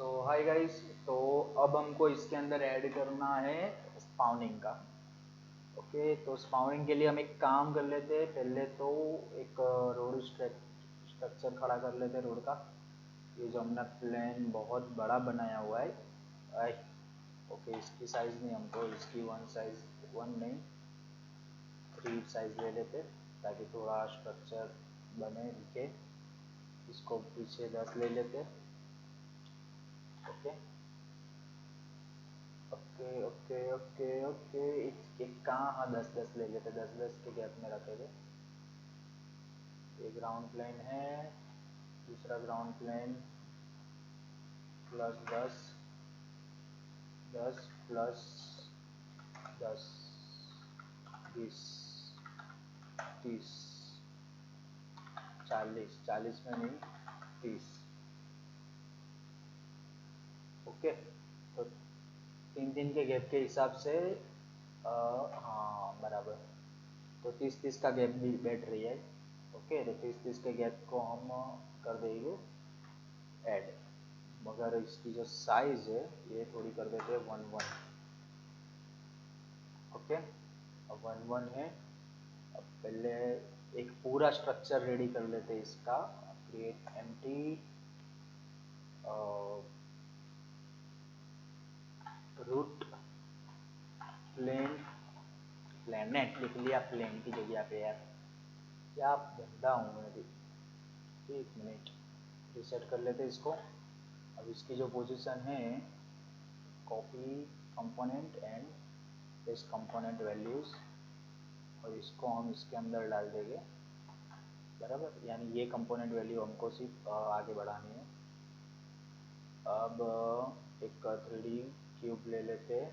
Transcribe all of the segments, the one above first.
तो hi guys, तो अब हमको इसके अंदर ऐड करना है स्पाउनिंग का। ओके, तो स्पाउनिंग के लिए हम एक काम कर लेते हैं। पहले तो एक रोड स्ट्रक्चर खड़ा कर लेते हैं रोड का। ये जो हमने प्लान बहुत बड़ा बनाया हुआ है। आई ओके, इसकी साइज़ नहीं, हमको इसकी वन साइज, वन नहीं, 3 साइज ले लेते ताकि थोड़ा स्ट्रक्चर बने दिखे। इसको पीछे 10 ले लेते। Okay okay okay okay okay, इसके कहाँ, हाँ 10 10 ले लेते, 10 10 के गैप में रखे थे। ये ग्राउंड प्लेन है, दूसरा ग्राउंड प्लेन प्लस 10, 10 प्लस 10, 20, 30, 40, 40 में नहीं, 30। ओके, तो 3 3 के गैप के हिसाब से हाँ बराबर, तो 30 30 का गैप भी बैठ रही है। ओके, तो 30 30 के गैप को हम कर देंगे ऐड, मगर इसकी जो साइज है ये थोड़ी कर देते हैं 1 1। ओके, अब 1 1 है। अब पहले एक पूरा स्ट्रक्चर रेडी कर लेते हैं इसका। Create empty root plane, planet लिख लिया प्लेन की जगह पे यार, क्या गंदा हूँ मैं अभी। एक मिनट, रिसेट कर लेते इसको। अब इसकी जो पोजीशन है, copy component and paste component values, और इसको हम इसके अंदर डाल देंगे बराबर। यानी ये कंपोनेंट वैल्यू हमको सिर्फ आगे बढ़ानी है। अब एक 3D क्यूब ले लेते हैं,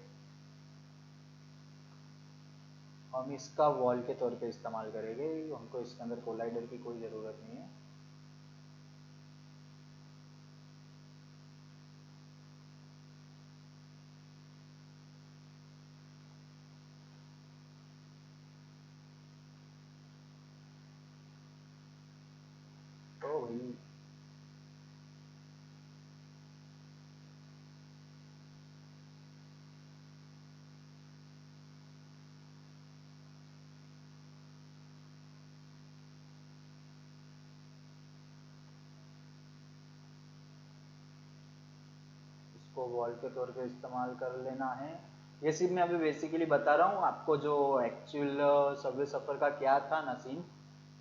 हम इसका वॉल के तौर पे इस्तेमाल करेंगे। हमको इसके अंदर कोलाइडर की कोई ज़रूरत नहीं है। तो भाई इसको वॉल के तौर पे इस्तेमाल कर लेना है। ये सिर्फ मैं अभी बेसिकली बता रहा हूँ आपको, जो एक्चुअल सबवे सफ़र का क्या था ना सीन,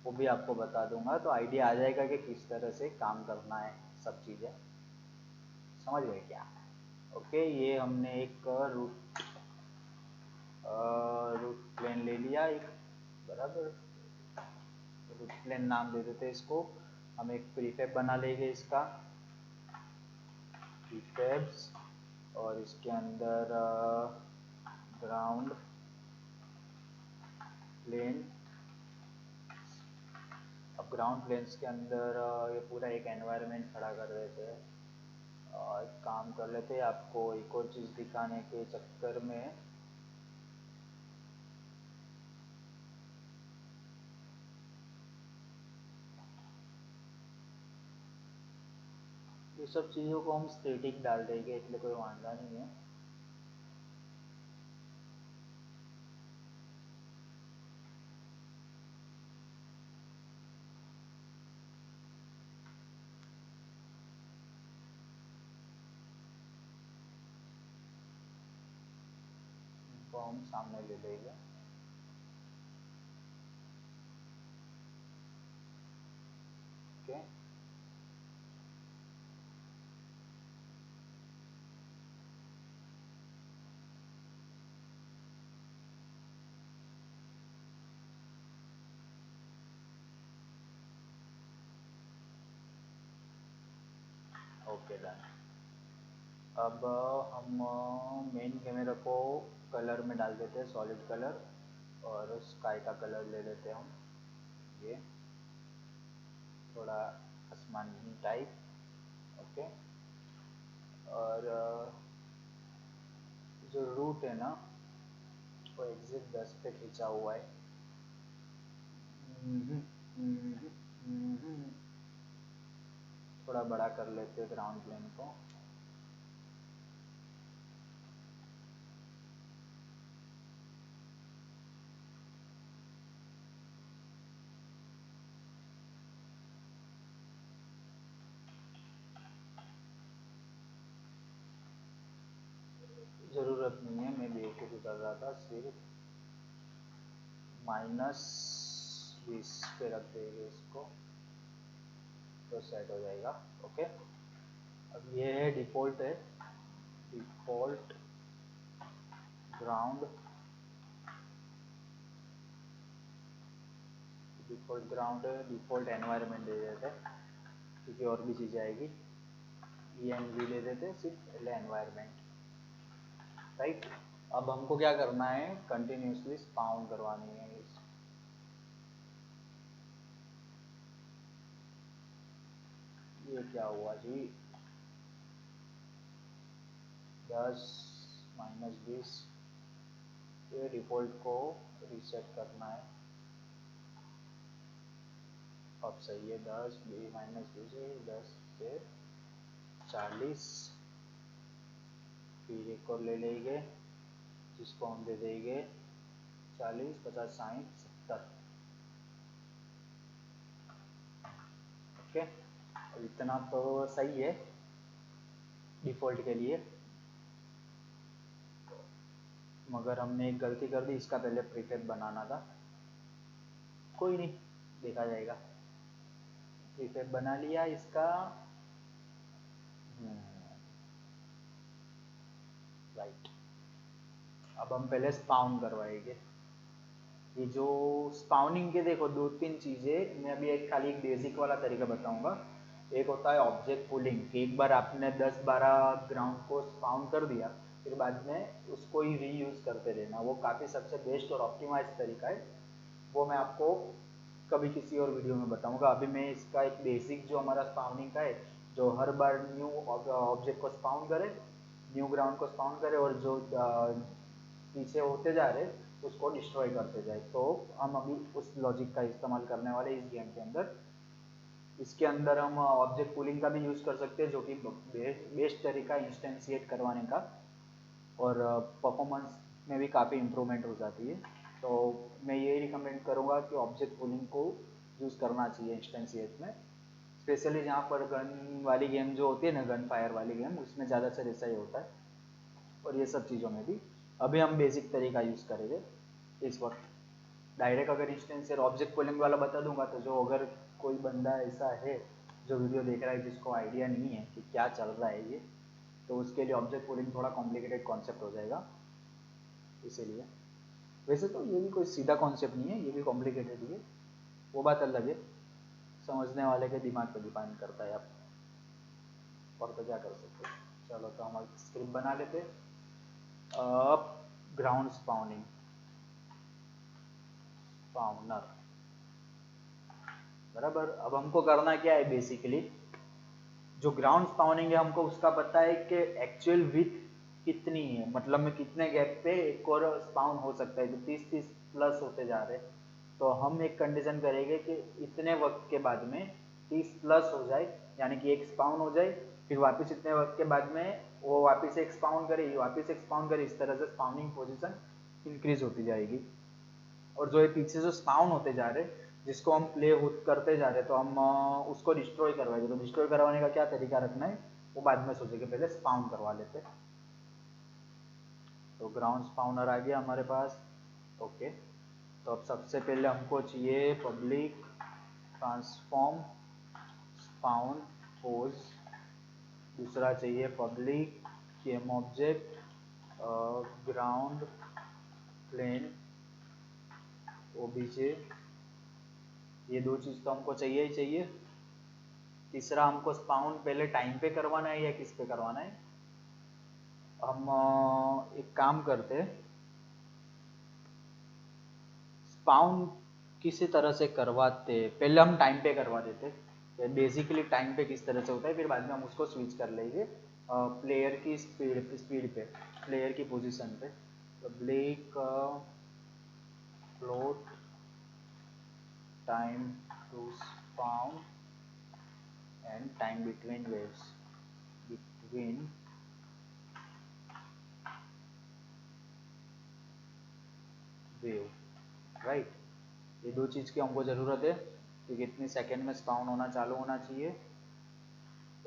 वो भी आपको बता दूंगा, तो आइडिया आ जाएगा कि किस तरह से काम करना है। सब चीज़ें समझ गए क्या? ओके, ये हमने एक रूट प्लेन ले लिया एक बराबर। रूट प्लेन नाम दे देते इसको। हम एक प्रीफैब बना लेंगे इसका, प्रीफैब्स, और इसके अंदर ग्राउंड प्लेन। अब ग्राउंड प्लेन्स के अंदर ये पूरा एक एनवायरनमेंट खड़ा कर देते हैं। एक काम कर लेते हैं, आपको एक और चीज़ दिखाने के चक्कर में ये सब चीज़ों को हम स्टैटिक डाल देंगे, इसलिए कोई वांधा नहीं है। इनको हम सामने ले लेंगे। Okay, okay done. अब हम मेन कैमरा को कलर में डाल देते हैं, सॉलिड कलर, और स्काई का कलर ले लेते हैं हम, ये थोड़ा आसमानी टाइप। ओके, और जो रूट है ना वो एग्जिट 10 पे खींचा हुआ है। हम्म, हम्म, थोड़ा बड़ा कर लेते हैं ग्राउंड प्लेन को। ज़रूरत नहीं है, मैं बेवकूफ़ी कर रहा था। सिर्फ -20 पे रख देंगे इसको तो सेट हो जाएगा। ओके, अब ये है डिफ़ॉल्ट है, default ground, default ground, default environment दे देते हैं क्योंकि और भी चीज़ें आएगी। ENV ले देते, सिर्फ एनवायरनमेंट, राइट। अब हमको क्या करना है, कंटिन्यूसली स्पाउन करवानी है। ये क्या हुआ जी, 10 -20, ये डिफ़ॉल्ट को रीसेट करना है। अब सही है, 10 -20 10 से 40, फिर एक और ले लेंगे जिसको हम दे देंगे 40 50 60 70। ओके, इतना तो सही है डिफ़ॉल्ट के लिए, मगर हमने एक गलती कर दी, इसका पहले प्रीफेब बनाना था। कोई नहीं, देखा जाएगा। प्रीफेब बना लिया इसका, राइट। अब हम पहले स्पाउन करवाएंगे। ये जो स्पाउनिंग के देखो 2-3 चीज़ें, मैं अभी खाली एक बेसिक वाला तरीका बताऊंगा। एक होता है ऑब्जेक्ट पुलिंग, कि एक बार आपने 10-12 ग्राउंड को स्पाउन कर दिया, फिर बाद में उसको ही रीयूज़ करते रहना, वो काफ़ी सबसे बेस्ट और ऑप्टिमाइज तरीका है। वो मैं आपको कभी किसी और वीडियो में बताऊंगा। अभी मैं इसका एक बेसिक जो हमारा स्पाउनिंग का है, जो हर बार न्यू ऑब्जेक्ट को स्पाउन करे, न्यू ग्राउंड को स्पाउन करे, और जो पीछे होते जा रहे उसको डिस्ट्रॉय करते जाए, तो हम अभी उस लॉजिक का इस्तेमाल करने वाले इस गेम के अंदर। इसके अंदर हम ऑब्जेक्ट पूलिंग का भी यूज़ कर सकते हैं, जो कि बेस्ट तरीका इंस्टेंशिएट करवाने का, और परफॉर्मेंस में भी काफ़ी इम्प्रूवमेंट हो जाती है। तो मैं ये रिकमेंड करूँगा कि ऑब्जेक्ट पूलिंग को यूज़ करना चाहिए इंस्टेंशिएट में, स्पेशली जहाँ पर गन वाली गेम जो होती है ना, गन फायर वाली गेम, उसमें ज़्यादातर ऐसा ही होता है, और ये सब चीज़ों में भी। अभी हम बेसिक तरीका यूज़ करेंगे इस वक्त। डायरेक्ट अगर इंस्टेंस ऑब्जेक्ट पुलिंग वाला बता दूंगा, तो जो अगर कोई बंदा ऐसा है जो वीडियो देख रहा है जिसको आइडिया नहीं है कि क्या चल रहा है ये, तो उसके लिए ऑब्जेक्ट पुलिंग थोड़ा कॉम्प्लिकेटेड कॉन्सेप्ट हो जाएगा, इसीलिए। वैसे तो ये भी कोई सीधा कॉन्सेप्ट नहीं है, ये भी कॉम्प्लिकेटेड ही है, वो बात अलग है, समझने वाले के दिमाग पर डिपेंड करता है। आप और तो क्या कर सकते हैं। चलो, तो हम स्क्रिप्ट बना लेते। अब ग्राउंड स्पाउनिंग, स्पाउनर, बराबर। अब हमको करना क्या है, बेसिकली जो ग्राउंड स्पाउनिंग है हमको उसका पता है कि एक्चुअल विथ कितनी है, मतलब में कितने गैप पे एक और स्पाउन हो सकता है, तो 30 प्लस होते जा रहे हैं। तो हम एक कंडीशन करेंगे कि इतने वक्त के बाद में 30 प्लस हो जाए, यानी कि एक स्पाउन हो जाए, फिर वापस इतने वक्त के बाद में वो वापस एक स्पाउन करे, वापस एक स्पाउन करे, इस तरह से स्पाउनिंग पोजीशन इंक्रीज होती जाएगी। और जो ये पीछे जो स्पाउन होते जा रहे हैं, जिसको हम प्ले करते जा रहे हैं, तो हम उसको डिस्ट्रॉय करवाएंगे। तो डिस्ट्रॉय करवाने का क्या तरीका रखना है वो बाद में सोचेंगे, पहले स्पाउन करवा लेते हैं। तो ग्राउंड स्पाउनर आ गया हमारे पास। ओके, तो अब सबसे पहले हमको चाहिए पब्लिक ट्रांसफॉर्म स्पाउन पोज, दूसरा चाहिए public game object ground plane O B J, ये दो चीज़ तो हमको चाहिए ही चाहिए। तीसरा, हमको स्पाउन पहले टाइम पे करवाना है या किस पे करवाना है। हम एक काम करते, स्पाउन किसी तरह से करवाते, पहले हम टाइम पे करवा देते। बेसिकली टाइम पे किस तरह से होता है, फिर बाद में हम उसको स्विच कर लेंगे प्लेयर की स्पीड पे, प्लेयर की पोजीशन पे। Public float time to spawn and time between waves, between wave, right. ये दो चीज़ की हमको ज़रूरत है कि कितनी सेकंड में स्पाउन होना चालू होना चाहिए।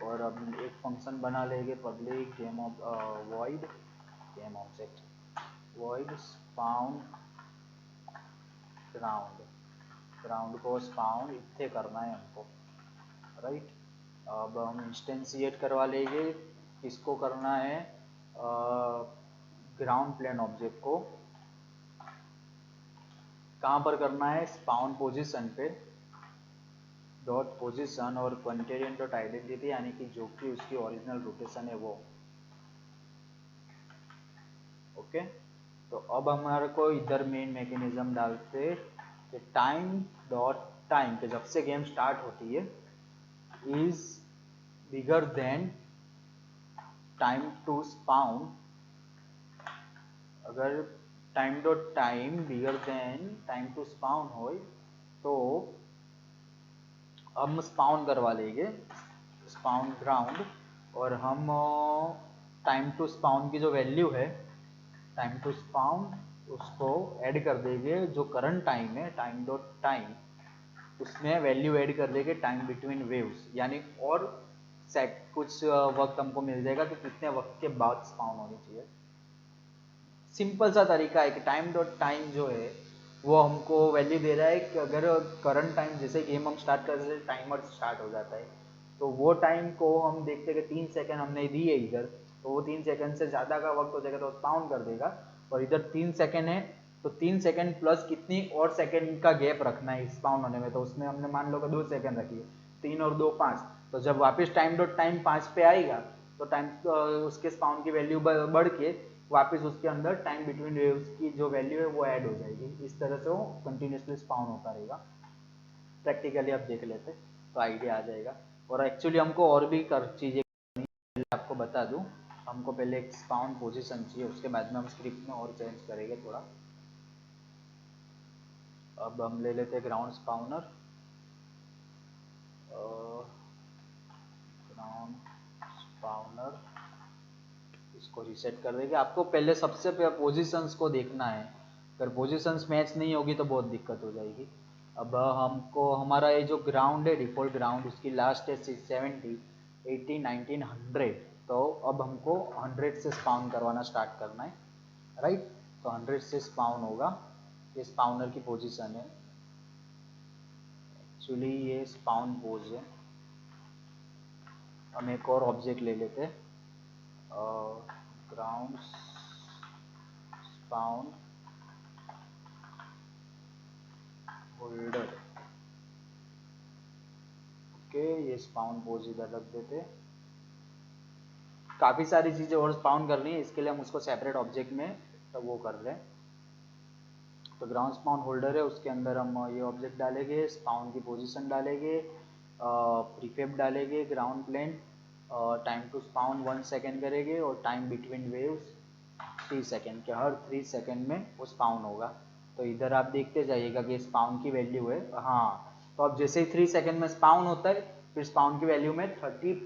और अब एक फंक्शन बना लेंगे public game of void game object void spawn ground, ground को स्पाउन इतने करना है हमको, राइट। अब हम इंस्टेंशिएट करवा लेंगे, किसको करना है, ग्राउंड प्लेन ऑब्जेक्ट को। कहाँ पर करना है, स्पाउन पोजीशन पे, डॉट पोजीशन और क्वांटिटी डॉट आइडेंटिटी, यानी कि जो कि उसकी ओरिजिनल रोटेशन है वो। ओके, तो अब हमारे को इधर मेन मैकेनिज्म डालते कि टाइम डॉट टाइम के जब से गेम स्टार्ट होती है is bigger than time to spawn. अगर time dot time bigger than time to spawn हो तो हम स्पाउन करवा लेंगे, स्पाउन ग्राउंड, और हम टाइम टू स्पाउन की जो वैल्यू है टाइम टू स्पाउन उसको ऐड कर देंगे, जो करंट टाइम है टाइम डॉट टाइम उसमें वैल्यू ऐड कर देंगे टाइम बिटवीन वेव्स, यानी और कुछ वक्त हमको मिल जाएगा कि कितने वक्त के बाद स्पाउन होनी चाहिए। सिंपल सा तरीका है कि टाइम डॉट टाइम जो है वो हमको वैल्यू दे रहा है कि अगर करंट टाइम जैसे गेम हम स्टार्ट करते हैं टाइमर स्टार्ट हो जाता है, तो वो टाइम को हम देखते हैं कि 3 सेकंड हमने दी है इधर, तो वो 3 सेकंड से ज़्यादा का वक्त हो जाएगा तो स्पाउन कर देगा, और इधर 3 सेकंड है तो 3 सेकंड प्लस कितनी और सेकंड का गैप रखना है स्पाउन होने में, तो उसमें हमने मान लो कि 2 सेकंड रखी है, 3 और 2 5, तो जब वापस टाइम डॉट टाइम 5 पे आएगा तो टाइम उसके स्पाउन की वैल्यू बढ़ के वापस उसके अंदर टाइम बिटवीन वेव्स की जो वैल्यू है वो ऐड हो जाएगी। इस तरह से वो कंटिन्यूसली स्पाउन होता रहेगा। प्रैक्टिकली आप देख लेते तो आइडिया आ जाएगा। और एक्चुअली हमको और भी चीज़ें आपको बता दूं, हमको पहले एक स्पाउन पोजीशन चाहिए, उसके बाद में हम स्क्रिप्ट में और चेंज करेंगे थोड़ा। अब हम ले लेते हैं ग्राउंड स्पाउनर, ग्राउंड स्पाउनर, इसको रीसेट कर देंगे। आपको पहले सबसे पोजीशंस को देखना है, अगर पोजीशंस मैच नहीं होगी तो बहुत दिक्कत हो जाएगी। अब हमको हमारा ये जो ग्राउंड है डिफ़ॉल्ट ग्राउंड उसकी लास्ट है 670 80 19 100, तो अब हमको 100 से स्पाउन करवाना स्टार्ट करना है, राइट। तो 100 से स्पाउन होगा, ये स्पाउनर की पोजीशन है, एक्चुअली ये स्पाउन पोज है। हम एक और ऑब्जेक्ट ले लेते हैं, ग्राउंड स्पाउन होल्डर। ओके, ये स्पाउन पोज इधर रख देते। काफ़ी सारी चीज़ें और स्पाउन करनी है, इसके लिए हम उसको सेपरेट ऑब्जेक्ट में तो वो कर रहे हैं। तो ग्राउंड स्पाउन होल्डर है, उसके अंदर हम ये ऑब्जेक्ट डालेंगे, स्पाउन की पोजीशन डालेंगे, प्रीफेब डालेंगे, ground plane, time to spawn 1 second करेंगे, और टाइम बिटवीन वेव्स 3 सेकेंड के, हर 3 सेकेंड में वो स्पाउन होगा। तो इधर आप देखते जाइएगा कि स्पाउन की वैल्यू है, हाँ, तो अब जैसे ही 3 सेकेंड में स्पाउन होता है फिर स्पाउन की वैल्यू में 30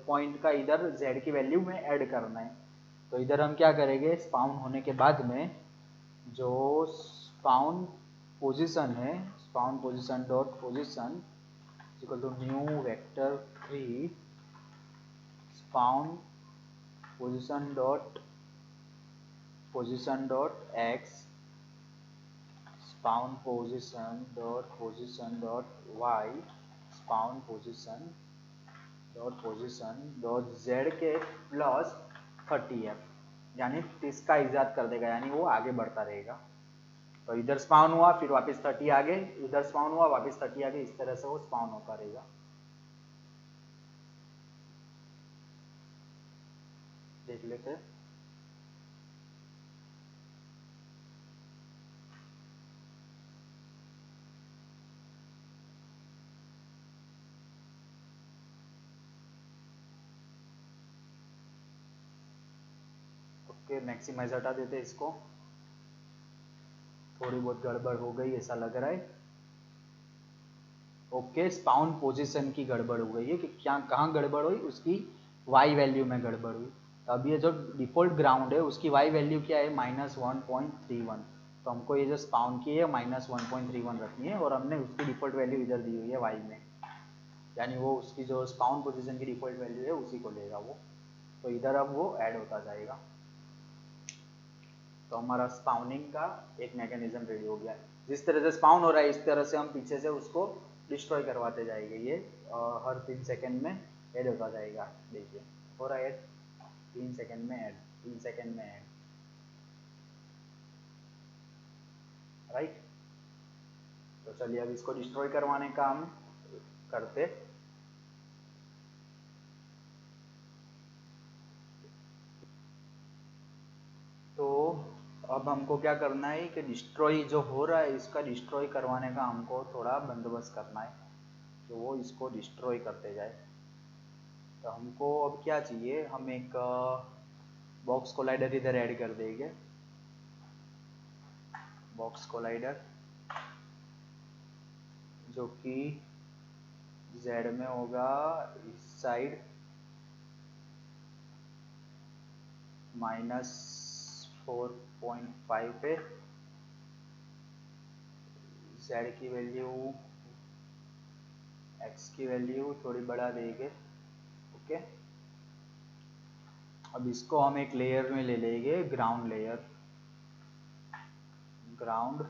पॉइंट का इधर जेड की वैल्यू में ऐड करना है। तो इधर हम क्या करेंगे, स्पाउन होने के बाद में जो स्पाउन पोजीशन है, spawn position dot position equal to new vector 3 spawn position dot X spawn position dot Y spawn position dot Z के प्लस 30f, यानी 30 का इजाद कर देगा, यानी वो आगे बढ़ता रहेगा। तो इधर स्पाउन हुआ फिर वापस 30 आगे, इधर स्पाउन हुआ वापस 30 आगे, इस तरह से वो स्पाउन होता रहेगा। देख लेते हैं। ओके, मैक्सिमाइज हटा देते हैं इसको, थोड़ी बहुत गड़बड़ हो गई ऐसा लग रहा है। ओके, स्पाउन पोजीशन की गड़बड़ हो गई है कि क्या कहाँ गड़बड़ हुई, उसकी वाई वैल्यू में गड़बड़ हुई। तो अब ये जो डिफ़ॉल्ट ग्राउंड है उसकी वाई वैल्यू क्या है, -1.31, तो हमको ये जो स्पाउन की है -1.31 रखनी है, और हमने उसकी डिफ़ॉल्ट वैल्यू इधर दी हुई है वाई में, यानी वो उसकी जो स्पाउन पोजीशन की डिफ़ॉल्ट वैल्यू है उसी को लेगा वो। तो इधर अब वो ऐड होता जाएगा। तो हमारा स्पाउनिंग का एक मैकेनिज्म रेडी हो गया। जिस तरह से स्पाउन हो रहा है इस तरह से हम पीछे से उसको डिस्ट्रॉय करवाते जाएंगे। ये हर 3 सेकंड में ऐड होता जाएगा। देखिए हो रहा है ऐड, 3 सेकंड में ऐड, 3 सेकंड में ऐड, राइट। तो चलिए अब इसको डिस्ट्रॉय करवाने का हम करते। तो अब हमको क्या करना है कि डिस्ट्रॉय जो हो रहा है इसका डिस्ट्रॉय करवाने का हमको थोड़ा बंदोबस्त करना है, तो वो इसको डिस्ट्रॉय करते जाए। तो हमको अब क्या चाहिए, हम एक बॉक्स कोलाइडर इधर ऐड कर देंगे। बॉक्स कोलाइडर जो कि Z में होगा इस साइड -4.5 पे, Z की वैल्यू X की वैल्यू थोड़ी बढ़ा देंगे। ओके, अब इसको हम एक लेयर में ले लेंगे, ground layer. Ground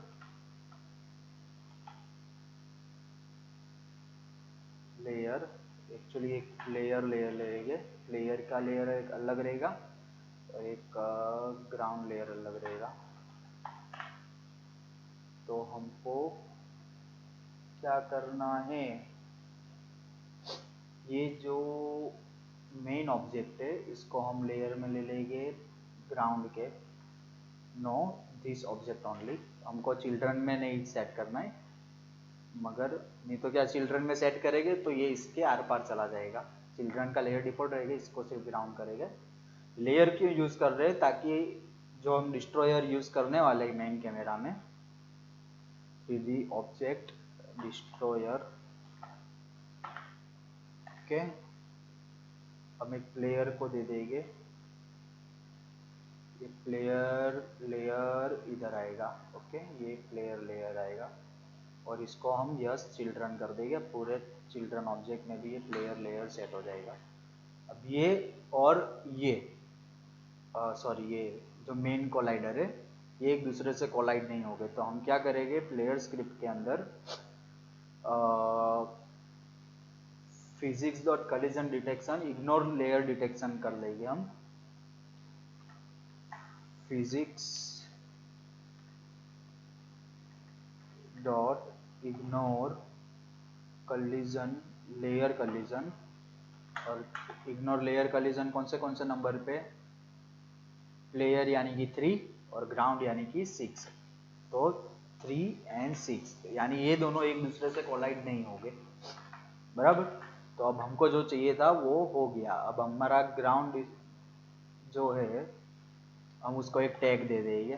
layer, actually एक लेयर लेंगे। लेयर का लेयर एक अलग रहेगा और एक ग्राउंड लेयर अलग रहेगा। तो हमको क्या करना है, ये जो मेन ऑब्जेक्ट है इसको हम लेयर में ले लेंगे ग्राउंड के। नो दिस ऑब्जेक्ट ओनली, हमको चिल्ड्रन में नहीं सेट करना है, मगर नहीं तो क्या चिल्ड्रन में सेट करेंगे तो ये इसके आर पार चला जाएगा। चिल्ड्रन का लेयर डिफॉल्ट रहेगा, इसको सिर्फ ग्राउंड करेंगे। लेयर क्यों यूज कर रहे हैं, ताकि जो हम डिस्ट्रॉयर यूज करने वाले हैं मेन कैमरा में, 3D ऑब्जेक्ट डिस्ट्रॉयर के, हम एक प्लेयर को दे देंगे। ये प्लेयर लेयर इधर आएगा। ओके, ये प्लेयर लेयर आएगा और इसको हम यस चिल्ड्रन कर देंगे। पूरे चिल्ड्रन ऑब्जेक्ट में भी ये प्लेयर लेयर सेट हो जाएगा। अब ये और ये सॉरी, ये जो मेन कोलाइडर है ये एक दूसरे से कोलाइड नहीं हो गए, तो हम क्या करेंगे, प्लेयर स्क्रिप्ट के अंदर physics dot collision detection ignore layer detection कर लेंगे हम। Physics dot ignore collision layer collision, और इग्नोर लेयर कॉलिजन कौन से नंबर पे, प्लेयर यानी कि 3 और ग्राउंड यानी कि 6। तो 3 और 6 यानी ये दोनों एक दूसरे से कोलाइड नहीं होंगे, बराबर। तो अब हमको जो चाहिए था वो हो गया। अब हमारा ग्राउंड जो है हम उसको एक टैग दे देंगे।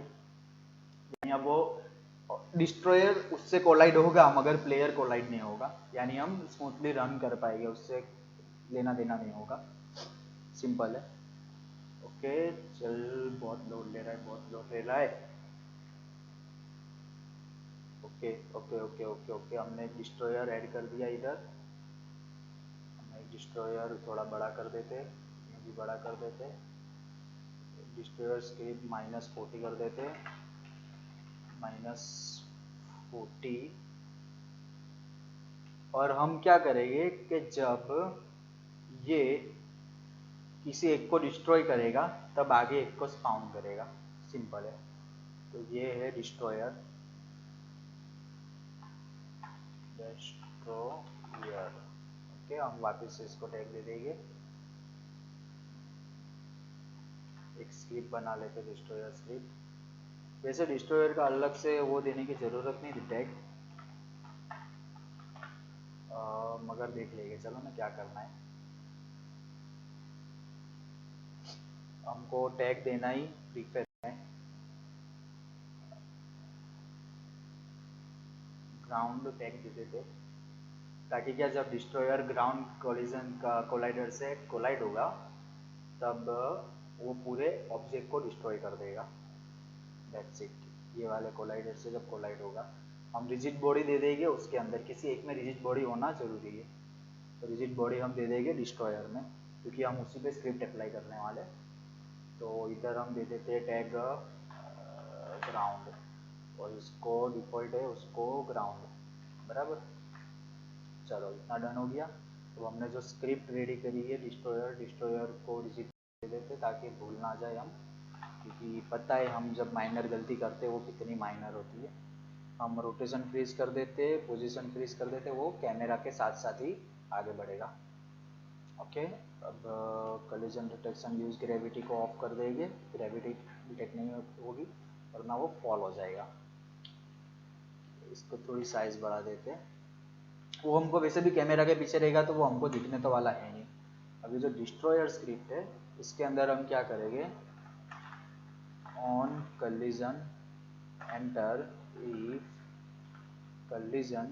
अब वो डिस्ट्रॉयर उससे कोलाइड होगा मगर प्लेयर कोलाइड नहीं होगा, यानी हम स्मूथली रन कर पाएंगे, उससे लेना देना नहीं होगा। सिंपल है। ओके चल, बहुत लोड ले रहा है, बहुत लोड ले रहा है। Okay okay okay okay okay, हमने एक डिस्ट्रॉयर ऐड कर दिया इधर। हम एक डिस्ट्रॉयर थोड़ा बड़ा कर देते, ये भी बड़ा कर देते। डिस्ट्रॉयर स्क्रिप्ट -40 कर देते, -40। और हम क्या करेंगे कि जब ये किसी एक को डिस्ट्रॉय करेगा तब आगे एक को स्पाउन करेगा। सिंपल है। तो ये है डिस्ट्रॉयर, डिस्ट्रॉयर। ओके, हम वापस से इसको टैग दे देंगे, एक स्क्रिप्ट बना लेते डिस्ट्रॉयर स्क्रिप्ट। वैसे डिस्ट्रॉयर का अलग से वो देने की ज़रूरत नहीं थी टैग, मगर देख लेंगे, चलो ना क्या करना है। हमको टैग देना ही प्रीफर है, ग्राउंड टैग दे देते, ताकि क्या जब डिस्ट्रॉयर ग्राउंड कोलिजन का कोलाइडर से कोलाइड होगा तब वो पूरे ऑब्जेक्ट को डिस्ट्रॉय कर देगा। That's it. ये वाले कोलाइडर से जब कोलाइड होगा हम रिजिड बॉडी दे देंगे, उसके अंदर किसी एक में रिजिड बॉडी होना जरूरी है। तो रिजिड बॉडी हम दे देंगे डिस्ट्रॉयर में, क्योंकि हम उसी पे स्क्रिप्ट अप्लाई करने वाले। तो इधर हम दे देते हैं टैग ग्राउंड, और इसको डिफॉल्ट है उसको ग्राउंड, बराबर। चलो इतना डन हो गया। तो हमने जो स्क्रिप्ट रेडी करी है डिस्ट्रॉयर को रिसीव दे देते ताकि भूल ना जाए हम, क्योंकि पता है हम जब माइनर गलती करते हैं वो कितनी माइनर होती है। हम रोटेशन फ्रीज कर देते, पोजीशन फ्रीज कर देते, वो कैमरा के साथ साथ ही आगे बढ़ेगा। ओके, अब कॉलिजन डिटेक्शन यूज ग्रेविटी को ऑफ कर देंगे, ग्रेविटी डिटेक्ट नहीं होगी वरना वो फॉल हो जाएगा। इसको थोड़ी साइज बढ़ा देते हैं, वो हमको वैसे भी कैमरा के पीछे रहेगा तो वो हमको दिखने तो वाला है नहीं। अभी जो डिस्ट्रॉयर स्क्रिप्ट है इसके अंदर हम क्या करेंगे, on collision enter if collision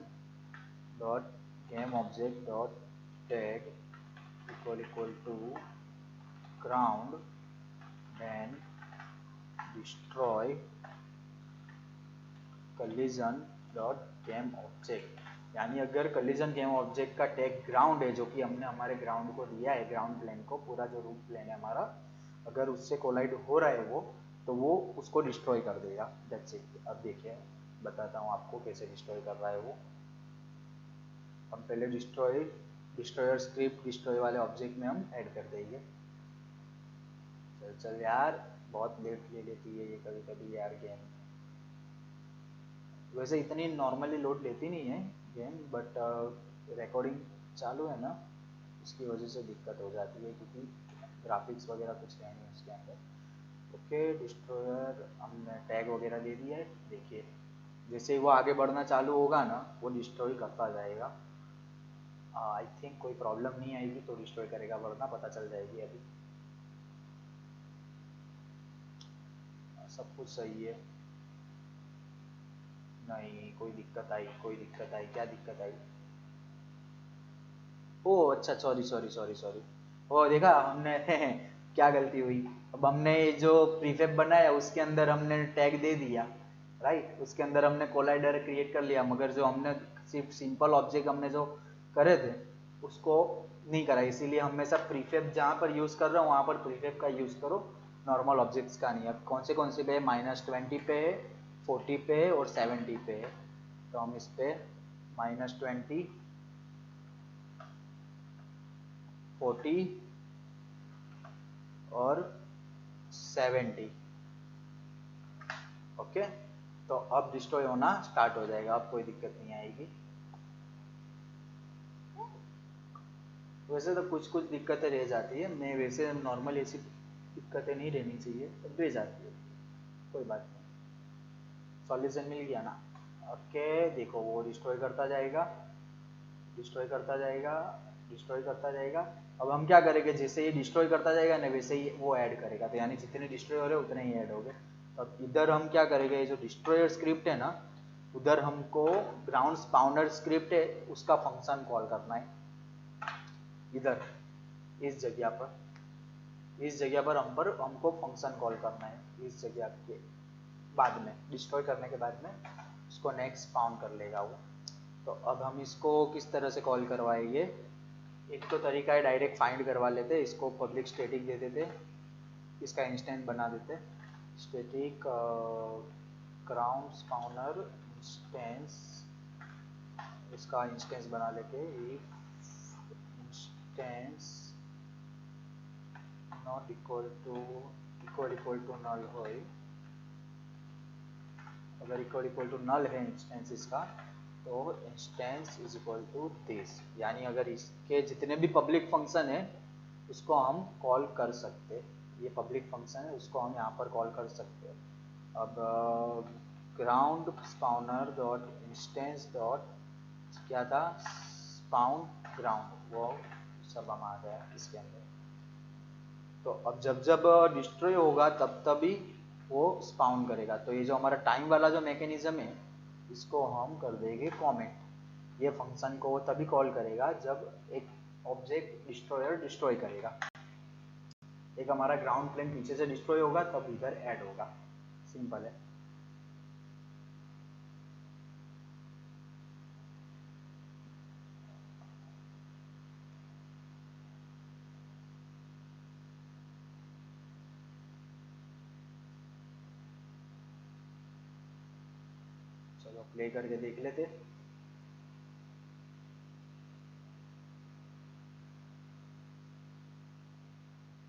dot game object dot tag equal to ground, then destroy collision dot game object। यानी अगर collision game object का टैग ग्राउंड है, जो कि हमने हमारे ग्राउंड को दिया है, ग्राउंड प्लेन को, पूरा जो रूट प्लेन है हमारा, अगर उससे कोलाइड हो रहा है वो, तो वो उसको डिस्ट्रॉय कर देगा। That's it. अब देखिए बताता हूँ आपको कैसे डिस्ट्रॉय कर रहा है वो। हम पहले डिस्ट्रॉयर स्क्रिप्ट डिस्ट्रॉय वाले ऑब्जेक्ट में हम ऐड कर देंगे। चल यार, बहुत लेट ले लेती है ये कभी कभी यार गेम। वैसे इतनी नॉर्मली लोड लेती नहीं है गेम, बट रिकॉर्डिंग चालू है ना, उसकी वजह से दिक्कत हो जाती है, क्योंकि ग्राफिक्स वगैरह कुछ है नहीं उसके अंदर। ओके, डिस्ट्रॉयर हमने टैग वगैरह दे दिया है। देखिए जैसे ही वो आगे बढ़ना चालू होगा ना, वो डिस्ट्रॉय करता जाएगा। आई थिंक कोई प्रॉब्लम नहीं आएगी तो डिस्ट्रॉय करेगा, वरना पता चल जाएगी। अभी सब कुछ सही है, नहीं कोई दिक्कत आई, कोई दिक्कत आई, क्या दिक्कत आई? ओह अच्छा, सॉरी सॉरी सॉरी सॉरी। वो देखा हमने क्या गलती हुई। अब हमने जो प्रीफेब बनाया उसके अंदर हमने टैग दे दिया, राइट, उसके अंदर हमने कोलाइडर क्रिएट कर लिया, मगर जो हमने सिर्फ सिंपल ऑब्जेक्ट हमने जो करे थे उसको नहीं करा। इसीलिए हमेशा प्रीफेब जहाँ पर यूज़ कर रहा हूँ वहाँ पर प्रीफेब का यूज़ करो, नॉर्मल ऑब्जेक्ट्स का नहीं। अब कौन से पे है, -20 पे है, 40 पे है और 70 पे है। तो हम इस पे -20, 40 और 70। ओके, तो अब डिस्ट्रॉय होना स्टार्ट हो जाएगा, अब कोई दिक्कत नहीं आएगी। वैसे तो कुछ कुछ दिक्कतें रह जाती है, मैं वैसे नॉर्मल ऐसी दिक्कतें नहीं रहनी चाहिए, तो रह जाती है, कोई बात नहीं। सॉल्यूशन मिल गया ना। ओके, देखो वो डिस्ट्रॉय करता जाएगा, डिस्ट्रॉय करता जाएगा, डिस्ट्रॉय करता जाएगा। अब हम क्या करेंगे, जैसे ये डिस्ट्रॉय करता जाएगा ना वैसे ही वो ऐड करेगा, तो यानी जितने डिस्ट्रॉय हो रहे हैं उतने ही ऐड हो गए। तो अब इधर हम क्या करेंगे, ये जो डिस्ट्रॉयर स्क्रिप्ट है ना, उधर हमको ग्राउंड स्पाउनर स्क्रिप्ट है उसका फंक्शन कॉल करना है। इधर इस जगह पर हमको फंक्शन कॉल करना है, इस जगह के बाद में, डिस्ट्रॉय करने के बाद में उसको नेक्स्ट स्पाउन कर लेगा वो। तो अब हम इसको किस तरह से कॉल करवाएंगे, एक तो तरीका है डायरेक्ट फाइंड करवा लेते, इसको पब्लिक स्टैटिक दे देते, इसका इंस्टेंस बना देते, स्टैटिक ग्राउंड स्पाउनर इंस्टेंस, इसका इंस्टेंस बना लेते, if instance not equal to null हो, अगर इक्वल टू नल है इंस्टेंस इसका, तो instance is equal to this. यानी अगर इसके जितने भी पब्लिक फंक्शन है उसको हम कॉल कर सकते, ये पब्लिक फंक्शन है उसको हम यहाँ पर कॉल कर सकते हैं। अब ग्राउंड स्पाउनर डॉट इंस्टेंस डॉट क्या था, स्पाउन ग्राउंड, वो सब हम आ गया इसके अंदर। तो अब जब जब डिस्ट्रॉय होगा तब तभी वो स्पाउन करेगा। तो ये जो हमारा टाइम वाला जो मैकेनिज्म है इसको हम कर देंगे कमेंट। ये फंक्शन को तभी कॉल करेगा जब एक ऑब्जेक्ट डिस्ट्रॉयर डिस्ट्रॉय करेगा, एक हमारा ग्राउंड प्लेन पीछे से डिस्ट्रॉय होगा तब इधर ऐड होगा, सिंपल है। तो प्ले करके देख लेते।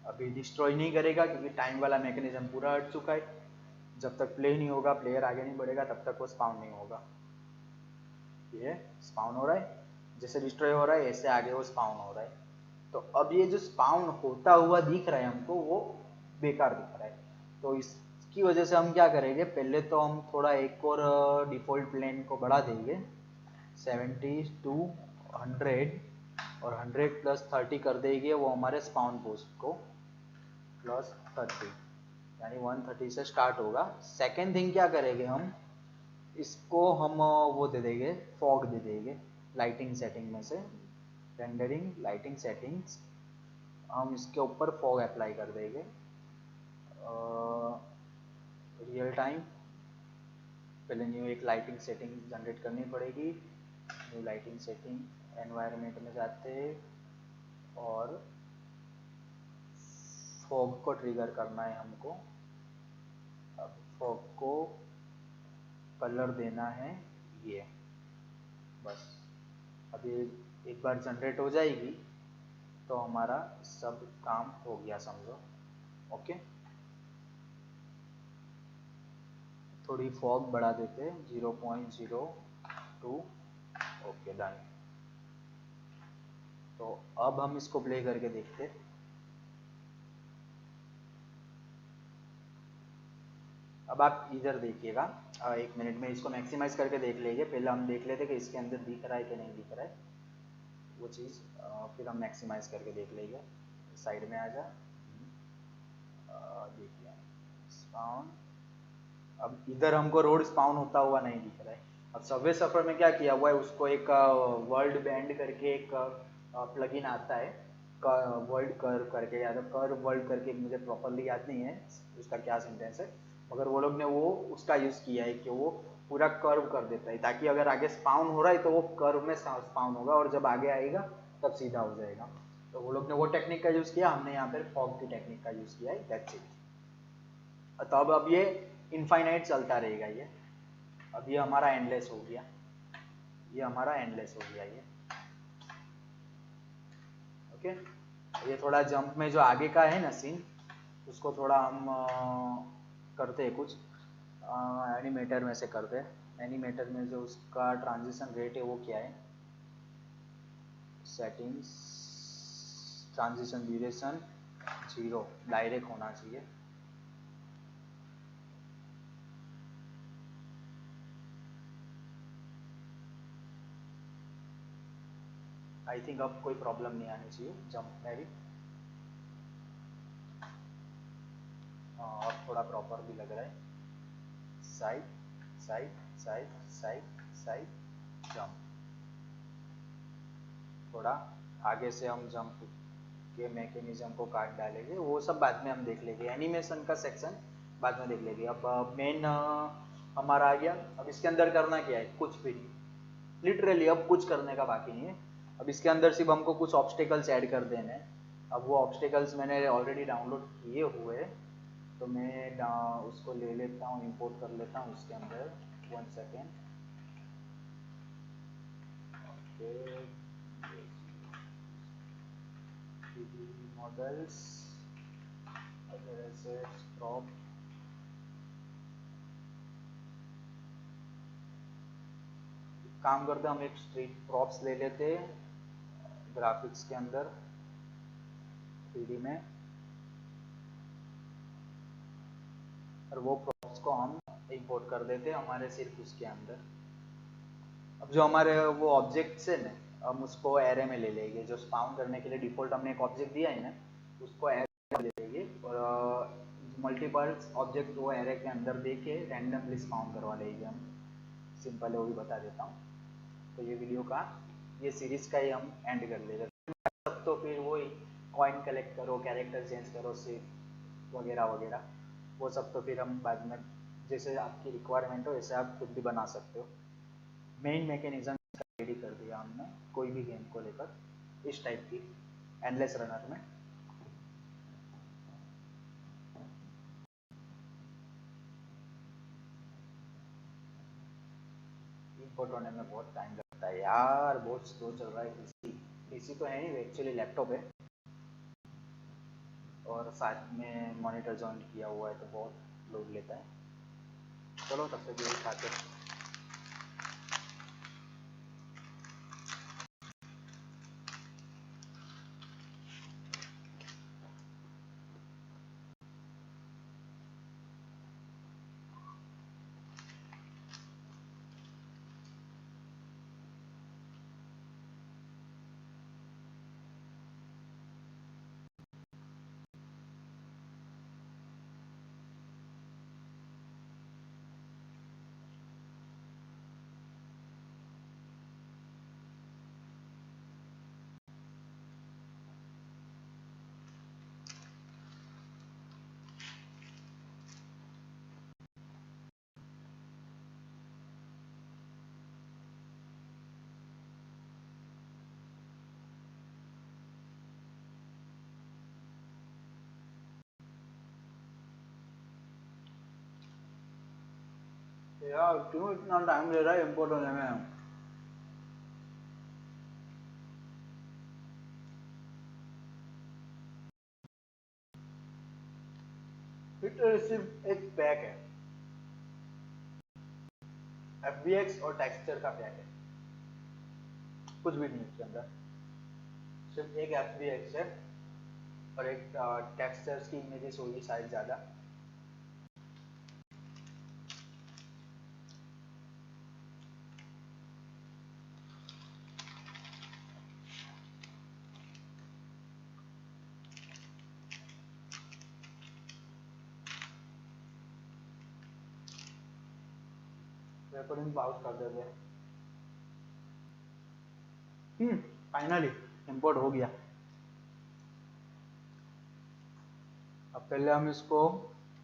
अभी डिस्ट्रॉय नहीं करेगा क्योंकि टाइम वाला मैकेनिज्म पूरा हट चुका है। जब तक प्ले नहीं होगा, प्लेयर आगे नहीं बढ़ेगा, तब तक वो स्पाउन नहीं होगा। ये स्पाउन हो रहा है, जैसे डिस्ट्रॉय हो रहा है ऐसे आगे वो स्पाउन हो रहा है। तो अब ये जो स्पाउन होता हुआ दिख रहा है हमको, वो बेकार दिख रहा है। तो इसकी वजह से हम क्या करेंगे, पहले तो हम थोड़ा एक और डिफ़ॉल्ट प्लेन को बढ़ा देंगे 70 to 100 और 100 + 30 कर देंगे वो हमारे स्पाउन पोस्ट को +30, यानी 130 से स्टार्ट होगा। सेकेंड थिंग क्या करेंगे, हम इसको हम वो दे देंगे, फॉग दे देंगे लाइटिंग सेटिंग में से, रेंडरिंग लाइटिंग सेटिंग्स, हम इसके ऊपर फॉग अप्लाई कर देंगे। रियल टाइम, पहले न्यू एक लाइटिंग सेटिंग जनरेट करनी पड़ेगी। न्यू लाइटिंग सेटिंग, एनवायरनमेंट में जाते और फॉग को ट्रिगर करना है हमको। अब फॉग को कलर देना है ये, बस। अब ये एक बार जनरेट हो जाएगी तो हमारा सब काम हो गया समझो। ओके, थोड़ी फॉग बढ़ा देते 0.02। Okay done. तो अब हम इसको प्ले करके देखते। अब आप इधर देखिएगा, 1 मिनट में इसको मैक्सिमाइज करके देख लेंगे। पहले हम देख लेते कि इसके अंदर दिख रहा है कि नहीं दिख रहा है वो चीज़, फिर हम मैक्सिमाइज करके देख लेंगे। साइड में आ जा, देखिए स्पाउन। अब इधर हमको रोड स्पाउन होता हुआ नहीं दिख रहा है। अब सबवे सफर में क्या किया हुआ है, उसको एक वर्ल्ड बैंड करके एक प्लगइन आता है, वर्ल्ड कर्व करके, या तो कर्व वर्ल्ड करके, मुझे प्रॉपरली याद नहीं है उसका क्या सेंटेंस है, मगर वो लोग ने वो उसका यूज़ किया है कि वो पूरा कर्व कर देता है, ताकि अगर आगे स्पाउन हो रहा है तो वो कर्व में स्पाउन होगा, और जब आगे आएगा तब सीधा हो जाएगा। तो वो लोग ने वो टेक्निक का यूज़ किया, हमने यहाँ पर फॉग की टेक्निक का यूज़ किया है, दैट्स इट। तो अब ये इनफाइनाइट चलता रहेगा ये। अब ये हमारा एंडलेस हो गया, ये हमारा एंडलेस हो गया ये। ओके, ये थोड़ा जंप में जो आगे का है ना सीन, उसको थोड़ा हम करते हैं कुछ एनिमेटर में से करते हैं। एनिमेटर में जो उसका ट्रांजिशन रेट है वो क्या है, सेटिंग्स, ट्रांजिशन ड्यूरेशन 0 डायरेक्ट होना चाहिए। आई थिंक अब कोई प्रॉब्लम नहीं आनी चाहिए जंप में भी। अब थोड़ा प्रॉपर भी लग रहा है। Side side side side side jump, थोड़ा आगे से हम जंप के मैकेनिज्म को काट डालेंगे, वो सब बाद में हम देख लेंगे। एनिमेशन का सेक्शन बाद में देख लेंगे। अब मेन हमारा आ गया। अब इसके अंदर करना क्या है, कुछ भी नहीं, लिटरली अब कुछ करने का बाकी नहीं है। अब इसके अंदर सिर्फ हमको कुछ ऑब्स्टेकल्स ऐड कर देने हैं। अब वो ऑब्स्टेकल्स मैंने ऑलरेडी डाउनलोड किए हुए हैं, तो मैं उसको ले लेता हूँ, इंपोर्ट कर लेता हूँ इसके अंदर। 1 सेकेंड। ओके, मॉडल्स, प्रॉप, काम करते हम एक स्ट्रीट प्रॉप्स ले लेते ग्राफिक्स के अंदर 3D में, और वो प्रॉप्स को हम इंपोर्ट कर देते हमारे सिर्फ उसके अंदर। अब जो हमारे वो ऑब्जेक्ट्स है ना, हम उसको एरे में ले लेंगे। जो स्पाउन करने के लिए डिफॉल्ट हमने एक ऑब्जेक्ट दिया है ना, उसको एरे में ले लेंगे, और मल्टीपल ऑब्जेक्ट वो एरे के अंदर दे के रैंडमली स्पाउन करवा लेंगे हम। सिंपल है, वो भी बता देता हूँ। तो ये वीडियो का, ये सीरीज का ही हम एंड कर लेंगे। सब तो फिर वही कॉइन कलेक्ट करो, कैरेक्टर चेंज करो, सिर्फ वगैरह वगैरह, वो सब तो फिर हम बाद में जैसे आपकी रिक्वायरमेंट हो वैसे आप खुद भी बना सकते हो। मेन मैकेनिज्म रेडी कर दिया हमने कोई भी गेम को लेकर, इस टाइप की एंडलेस रनर में। इंपोर्ट होने में बहुत टाइम लगता है यार, बहुत स्लो चल रहा है। पीसी तो है नहीं, एक्चुअली लैपटॉप है और साथ में मॉनिटर जॉइन किया हुआ है तो बहुत लोड लेता है। चलो तब तक यही खाते हैं। यार क्यों इतना टाइम ले रहा है इंपोर्ट होने में? फिर सिर्फ एक पैक है, FBX और टेक्सचर का पैक है, कुछ भी नहीं इसके अंदर। सिर्फ एक FBX है और एक टेक्सचर्स की इमेजेस होगी शायद ज़्यादा। रिकॉर्डिंग पाउज कर देते हैं। फाइनली इंपोर्ट हो गया। अब पहले हम इसको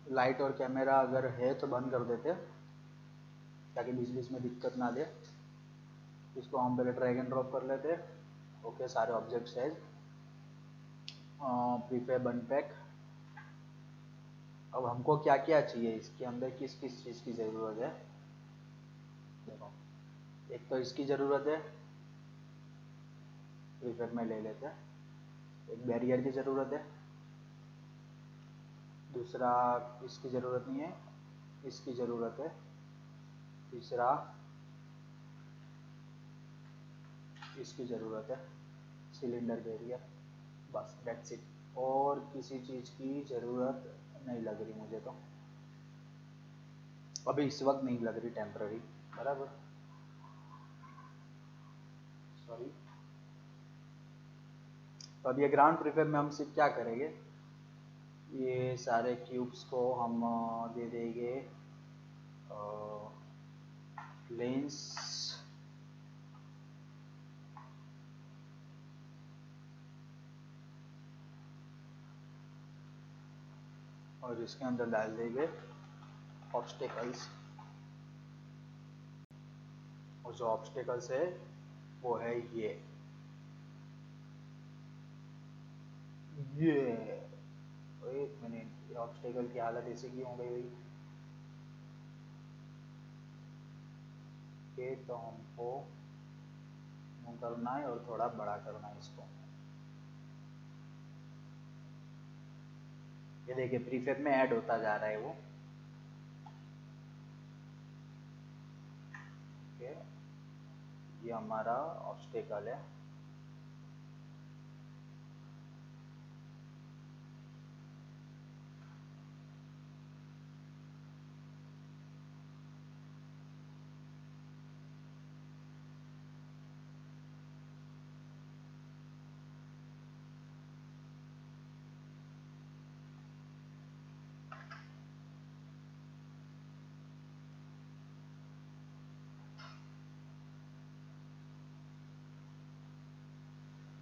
लाइट और कैमरा अगर है तो बंद कर देते ताकि बीच बीच में दिक्कत ना दे। इसको हम पहले ड्रैग एंड ड्रॉप कर लेते। ओके, सारे ऑब्जेक्ट्स है, प्रीफैब अनपैक। अब हमको क्या क्या चाहिए इसके अंदर, किस किस चीज़ की ज़रूरत है? देखो, एक तो इसकी ज़रूरत है, प्रीफैब में ले लेते हैं। एक बैरियर की ज़रूरत है, दूसरा इसकी ज़रूरत नहीं है, इसकी ज़रूरत है, तीसरा इसकी ज़रूरत है, सिलेंडर बैरियर, बस दैट्स इट। और किसी चीज़ की ज़रूरत नहीं लग रही मुझे तो, अभी इस वक्त नहीं लग रही, टेम्पररी। बराबर, सॉरी। तो अब ये ग्राउंड प्रीफैब में हम सिर्फ क्या करेंगे, ये सारे क्यूब्स को हम दे देंगे लेंस, और इसके अंदर डाल देंगे ऑब्स्टेकल्स। और जो ऑब्स्टेकल्स है वो है ये एक मिनट, ये ऑब्स्टेकल की हालत ऐसी क्यों हो गई भाई? ये तो हमको करना है और थोड़ा बड़ा करना है इसको। ये देखिए प्रीफैब में ऐड होता जा रहा है वो। ओके, ये हमारा ऑब्स्टेकल है।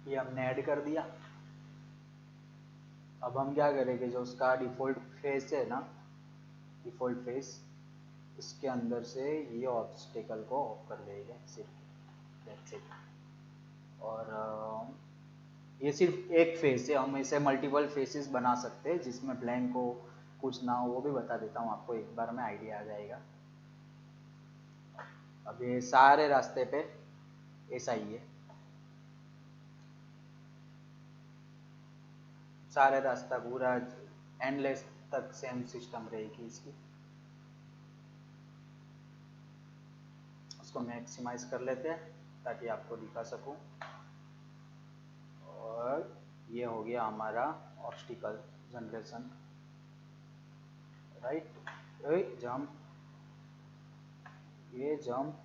ये हमने ऐड कर दिया। अब हम क्या करेंगे, जो उसका डिफ़ॉल्ट फेस है ना, डिफ़ॉल्ट फेस, इसके अंदर से ये ऑब्स्टेकल को ऑफ कर देंगे सिर्फ, दैट्स इट। और ये सिर्फ एक फेस है, हम इसे मल्टीपल फेसेस बना सकते हैं जिसमें ब्लैंक हो, कुछ ना हो, वो भी बता देता हूँ आपको एक बार में, आइडिया आ जाएगा। अब ये सारे रास्ते पे ऐसा ही है, सारे रास्ता पूरा एंडलेस तक सेम सिस्टम रहेगी इसकी। उसको मैक्सिमाइज कर लेते हैं ताकि आपको दिखा सकूं। और ये हो गया हमारा ऑब्स्टिकल जनरेशन, राइट। जंप, ये जंप,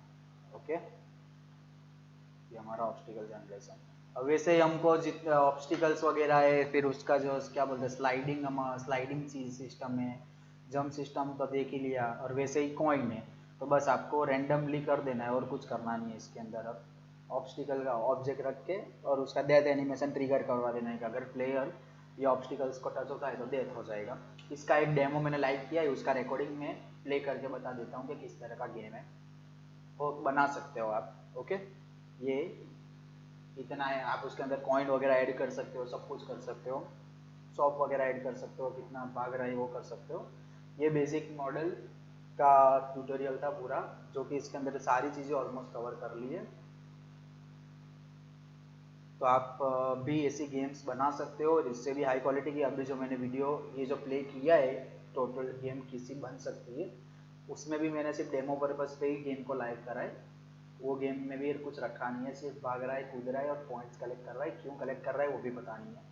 ओके, ये हमारा ऑब्स्टिकल जनरेशन। अब वैसे ही हमको जितने ऑब्स्टिकल्स वगैरह है, फिर उसका जो क्या बोलते हैं स्लाइडिंग, हम स्लाइडिंग सिस्टम है, जंप सिस्टम तो देख ही लिया, और वैसे ही कॉइन है, तो बस आपको रैंडमली कर देना है और कुछ करना नहीं है इसके अंदर। अब ऑब्स्टिकल का ऑब्जेक्ट रख के और उसका डेथ एनिमेशन ट्रिगर करवा देना है कि अगर प्लेयर ये ऑब्स्टिकल्स को टच होता है तो डेथ हो जाएगा। इसका एक डेमो मैंने लाइव किया है, उसका रिकॉर्डिंग में प्ले करके बता देता हूँ कि किस तरह का गेम है, वो बना सकते हो आप। ओके, ये इतना है। आप उसके अंदर कॉइन वगैरह ऐड कर सकते हो, सब कुछ कर सकते हो, शॉप वगैरह ऐड कर सकते हो, कितना भाग रहा है वो कर सकते हो। ये बेसिक मॉडल का ट्यूटोरियल था पूरा, जो कि इसके अंदर सारी चीज़ें ऑलमोस्ट कवर कर ली है। तो आप भी ऐसी गेम्स बना सकते हो, और इससे भी हाई क्वालिटी की अभी जो मैंने वीडियो ये जो प्ले किया है, टोटल गेम किसी बन सकती है, उसमें भी मैंने सिर्फ डेमो पर्पज़ पे ही गेम को लाइव करा है। वो गेम में भी कुछ रखा नहीं है, सिर्फ भाग रहा है, कूद रहा है और पॉइंट्स कलेक्ट कर रहा है। क्यों कलेक्ट कर रहा है वो भी पता नहीं है।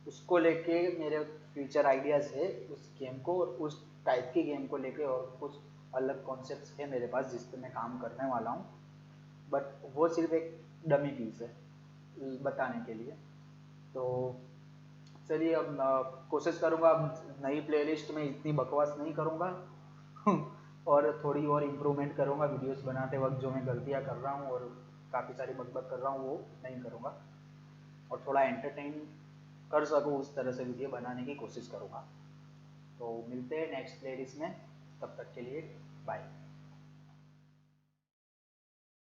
उसको लेके मेरे फ्यूचर आइडियाज़ है उस गेम को, और उस टाइप की गेम को लेके और कुछ अलग कॉन्सेप्ट्स है मेरे पास जिस पर मैं काम करने वाला हूँ, बट वो सिर्फ एक डमी पीस है बताने के लिए। तो चलिए, अब कोशिश करूँगा अब नई प्लेलिस्ट में इतनी बकवास नहीं करूँगा और थोड़ी और इम्प्रूवमेंट करूँगा वीडियोस बनाते वक्त। जो मैं गलतियाँ कर रहा हूँ और काफ़ी सारी बकबक कर रहा हूँ वो नहीं करूँगा, और थोड़ा एंटरटेन कर सकूँ उस तरह से वीडियो बनाने की कोशिश करूँगा। तो मिलते हैं नेक्स्ट प्लेलिस्ट में, तब तक के लिए बाय।